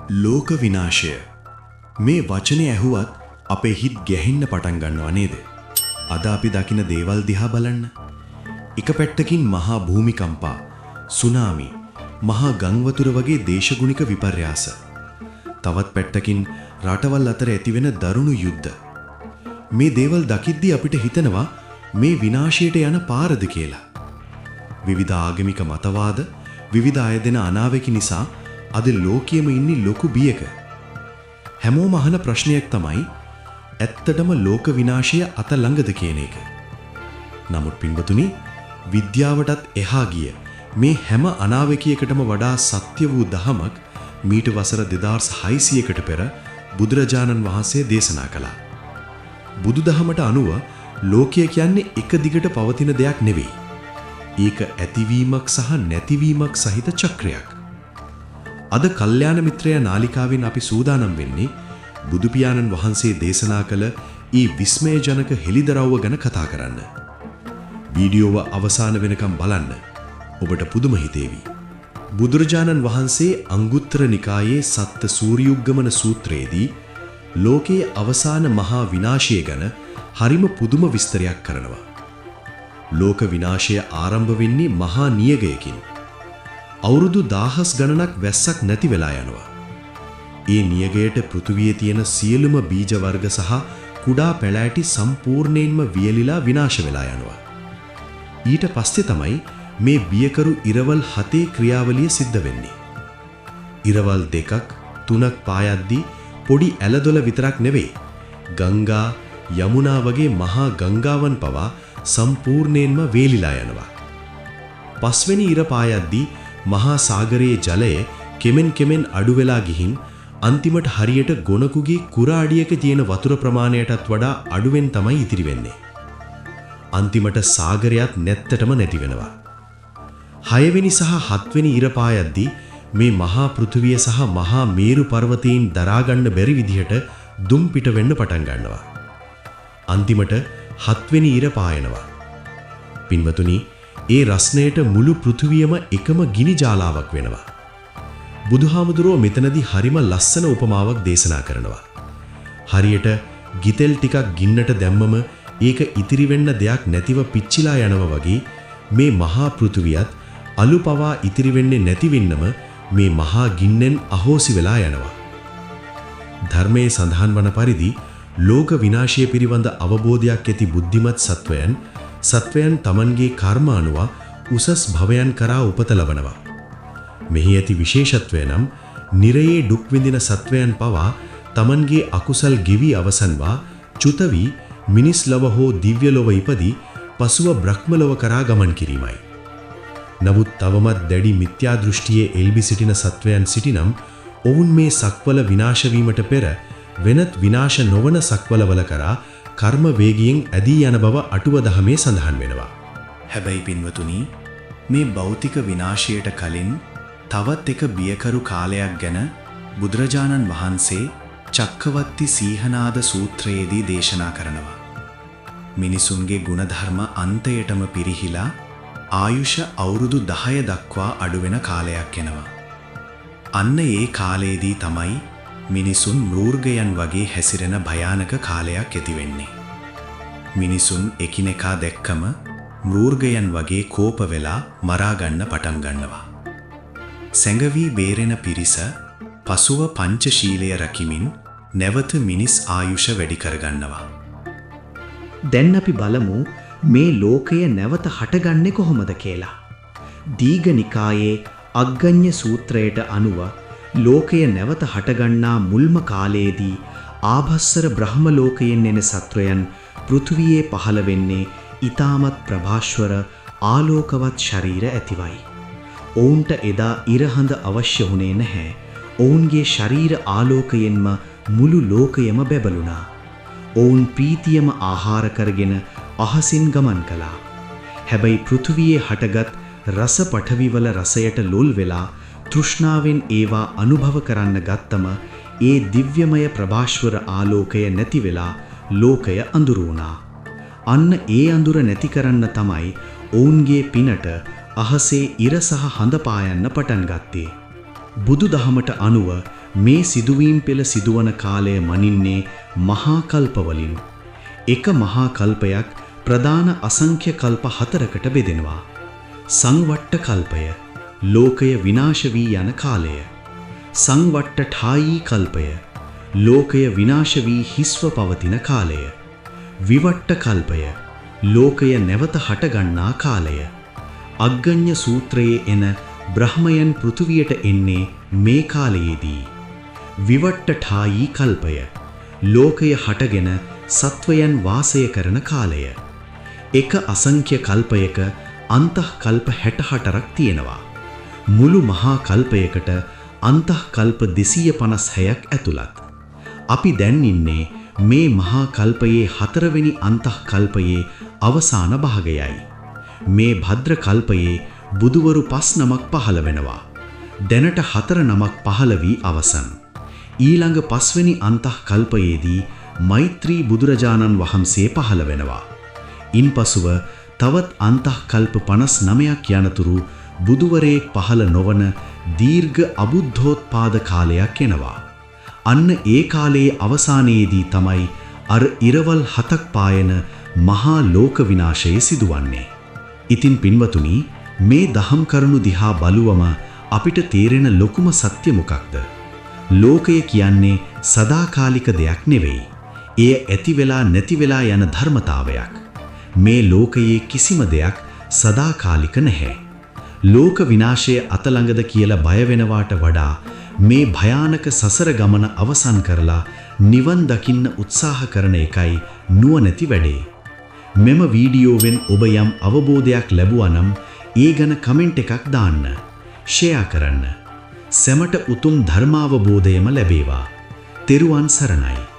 ලෝක විනාශය මේ වචනේ ඇහුවත් අපේ හිත ගැහෙන්න පටන් ගන්නව නේද? අද අපි දකින දේවල් දිහා බලන්න. එක පැත්තකින් මහා භූමිකම්පා, සුනාමි, මහා ගංවතුර වගේ දේශගුණික විපර්යාස. තවත් පැත්තකින් රටවල් අතර ඇතිවෙන දරුණු යුද්ධ. මේ දේවල් දකිද්දී අපිට හිතෙනවා මේ විනාශයට යන පාරද කියලා. විවිධ ආගමික මතවාද, විවිධ අය දෙන අනාවැකි නිසා අද ලෝකයේම ඉන්නේ ලොකු බියක. හැමෝම අහන ප්‍රශ්නයක් තමයි ඇත්තටම ලෝක විනාශය අත ළඟද කියන එක. නමුත් පින්වතුනි, විද්‍යාවටත් එහා ගිය මේ හැම අනාවැකියකටම වඩා සත්‍ය වූ දහමක් මීට වසර 2600කට පෙර බුදුරජාණන් වහන්සේ දේශනා කළා. බුදුදහමට අනුව ලෝකය කියන්නේ එක දිගට පවතින දෙයක් නෙවෙයි. ඒක ඇතිවීමක් සහ නැතිවීමක් සහිත චක්‍රයක්. අද කල්යාණ මිත්‍රය නාලිකාවෙන් අපි සූදානම් වෙන්නේ බුදු පියාණන් වහන්සේ දේශනා කළ ඊ විස්මයජනක හෙළිදරව්ව ගැන කතා කරන්න. වීඩියෝව අවසාන වෙනකම් බලන්න. ඔබට පුදුම හිතේවි. බුදුරජාණන් වහන්සේ අංගුත්තර නිකායේ සත්ත සූර්යුග්ගමන සූත්‍රයේදී ලෝකයේ අවසාන මහා විනාශය ගැන හරිම පුදුම විස්තරයක් කරනවා. ලෝක විනාශය ආරම්භ වෙන්නේ මහා නියගයකින්. අවුරුදු 1000 ගණනක් වැස්සක් නැති වෙලා යනවා. ඒ නියගයට පෘථුවියේ තියෙන සියලුම බීජ වර්ග සහ කුඩා පැලෑටි සම්පූර්ණයෙන්ම වියලිලා විනාශ වෙලා යනවා. ඊට පස්සේ තමයි මේ බියකරු ඉරවල් 7 ක්‍රියාවලිය සිද්ධ වෙන්නේ. ඉරවල් 2ක් 3ක් පායද්දී පොඩි ඇලදොල විතරක් නෙවෙයි, ගංගා, යමුනා වගේ මහා ගංගාවන් පවා සම්පූර්ණයෙන්ම වේලිලා යනවා. පස්වෙනි ඉර පායද්දී මහා සාගරයේ ජලය කෙමෙන් කෙමෙන් අඩු වෙලා ගිහින් අන්තිමට හරියට ගොනකුගේ කුරාඩියක තියෙන වතුර ප්‍රමාණයටත් වඩා අඩුවෙන් තමයි ඉතිරි වෙන්නේ. අන්තිමට සාගරයත් නැත්තටම නැති වෙනවා. 6 වෙනි සහ 7 වෙනි ඉර පායද්දී මේ මහා පෘථුවිය සහ මහා මේරු පර්වතයන් දරා ගන්න බැරි විදිහට දුම් පිට වෙන්න පටන් ගන්නවා. අන්තිමට 7 වෙනි ඉර පායනවා. පින්වතුනි, ඒ රස්නයට මුළු පෘථුවියම එකම ගිනි ජාලාවක් වෙනවා. බුදුහාමුදුරුවෝ මෙතනදී හරිම ලස්සන උපමාවක් දේශනා කරනවා. හරියට ගිතෙල් ටිකක් ගින්නට දැම්මම ඒක ඉතිරි වෙන්න දෙයක් නැතිව පිච්චිලා යනවා වගේ මේ මහා පෘථුවියත් අලු පවා ඉතිරි වෙන්නේ නැති වෙන්නම මේ මහා ගින්නෙන් අහෝසි වෙලා යනවා. ධර්මයේ සඳහන් වන පරිදි ලෝක විනාශය පිළිබඳ අවබෝධයක් ඇති බුද්ධිමත් සත්වයන් තමන්ගේ කර්ම අනුව උසස් භවයන් කරා උපත ලබනවා. මෙහි ඇති විශේෂත්වය නම් නිරයේ දුක් විඳින සත්වයන් පවා තමන්ගේ අකුසල් ගෙවි අවසන්වා චුතවි මිනිස් ලොව හෝ දිව්‍ය ලොව ඉපදී පසුව බ්‍රහ්ම ලොව කරා ගමන් කිරීමයි. නමුත් තවමත් දැඩි මිත්‍යා දෘෂ්ටියේ එල්බි සිටින සත්වයන් සිටිනම් ඔවුන් මේ සක්වල විනාශ වීමට පෙර වෙනත් විනාශ නොවන සක්වලවල කරා කර්ම වේගයෙන් ඇදී යන බව අටුව දහමේ සඳහන් වෙනවා. හැබැයි පින්වතුනි, මේ භෞතික විනාශයට කලින් තවත් එක බියකරු කාලයක් ගැන බුදුරජාණන් වහන්සේ චක්කවත්ති සීහනාද සූත්‍රයේදී දේශනා කරනවා. මිනිසුන්ගේ ගුණධර්ම අන්තයටම පිරිහිලා ආයුෂ අවුරුදු 10 දක්වා අඩුවෙන කාලයක් එනවා. අන්න ඒ කාලයේදී තමයි මිනිසුන් මෘර්ගයන් වගේ හැසිරෙන භයානක කාලයක් ඇති වෙන්නේ. මිනිසුන් එකිනෙකා දැක්කම මෘර්ගයන් වගේ කෝප වෙලා මරා ගන්න පටන් ගන්නවා. සැඟවී බේරෙන පිරිස පසුව පංචශීලය රකිමින් නැවත මිනිස් ආයුෂ වැඩි කරගන්නවා. දැන් අපි බලමු මේ ලෝකය නැවත හටගන්නේ කොහොමද කියලා. දීඝ නිකායේ අග්ගඤ්ඤ සූත්‍රයට අනුව ලෝකය නැවත හටගන්නා මුල්ම කාලයේදී ආභස්සර බ්‍රහ්ම ලෝකයෙන් එන සත්වයන් පෘථුවියේ පහළ වෙන්නේ ඊ타මත් ප්‍රභාස්වර ආලෝකවත් ශරීර ඇතිවයි. ඔවුන්ට එදා ඉරහඳ අවශ්‍ය වුණේ නැහැ. ඔවුන්ගේ ශරීර ආලෝකයෙන්ම මුළු ලෝකයම බැබළුණා. ඔවුන් ප්‍රීතියම ආහාර කරගෙන අහසින් ගමන් කළා. හැබැයි පෘථුවියේ හටගත් රස පඨවිවල රසයට ලොල් වෙලා තෘෂ්ණාවෙන් ඒවා අනුභව කරන්න ගත්තම ඒ දිව්‍යමය ප්‍රභාස්වර ආලෝකය නැති වෙලා ලෝකය අඳුරු වුණා. අන්න ඒ අඳුර නැති කරන්න තමයි ඔවුන්ගේ පිනට අහසේ ඉර සහ හඳ පායන්න පටන් ගත්තේ. බුදුදහමට අනුව මේ සිදුවීම් පෙළ සිදුවන කාලය මනින්නේ මහා කල්පවලින්. එක මහා කල්පයක් ප්‍රධාන අසංඛ්‍ය කල්ප 4කට බෙදෙනවා. සංවට්ට කල්පය ලෝකය විනාශ වී යන කාලය. සංවට්ටඨායී කල්පය ලෝකය විනාශ වී හිස්ව පවතින කාලය. විවට්ට කල්පය ලෝකය නැවත හටගන්නා කාලය. අග්ගඤ්ඤ සූත්‍රයේ එන බ්‍රහ්මයන් පෘථුවියට එන්නේ මේ කාලයේදී. විවට්ටඨායී කල්පය ලෝකය හටගෙන සත්වයන් වාසය කරන කාලය. එක අසංඛ්‍ය කල්පයක අන්තଃකල්ප 64ක් තියෙනවා. මුළු මහා කල්පයකට අන්තଃකල්ප 256ක් ඇතුළත්. අපි දැන් ඉන්නේ මේ මහා කල්පයේ 4 වෙනි අන්තଃකල්පයේ අවසාන භාගයයි. මේ භද්‍ර කල්පයේ බුදුවරු 5 නමක් පහළ වෙනවා. දැනට 4 නමක් පහළ වී අවසන්. ඊළඟ 5 වෙනි අන්තଃකල්පයේදී මෛත්‍රී බුදුරජාණන් වහන්සේ පහළ වෙනවා. ඉන්පසුව තවත් අන්තଃකල්ප 59ක් යනතුරු බුදුවරයෙක් පහළ නොවන දීර්ඝ අබුද්ධෝත්පාද කාලයක් එනවා. අන්න ඒ කාලයේ අවසානයේදී තමයි අර ඉරවල් 7ක් පායන මහා ලෝක විනාශය සිදුවන්නේ. ඉතින් පින්වතුනි, මේ දහම් කරුණු දිහා බලුවම අපිට තේරෙන ලොකුම සත්‍ය මොකක්ද? ලෝකය කියන්නේ සදාකාලික දෙයක් නෙවෙයි. එය ඇති වෙලා නැති වෙලා යන ධර්මතාවයක්. මේ ලෝකයේ කිසිම දෙයක් සදාකාලික නැහැ. ලෝක විනාශය අතළඟද කියලා බය වෙනවාට වඩා මේ භයානක සසර ගමන අවසන් කරලා නිවන් දකින්න උත්සාහ කරන එකයි නුවණැති වැඩේ. මෙම වීඩියෝවෙන් ඔබ යම් අවබෝධයක් ලැබුවා නම් ඒ ගැන කමෙන්ට් එකක් දාන්න, ෂෙයා කරන්න. සැමට උතුම් ධර්මාවබෝධයම ලැබේවා. තෙරුවන් සරණයි.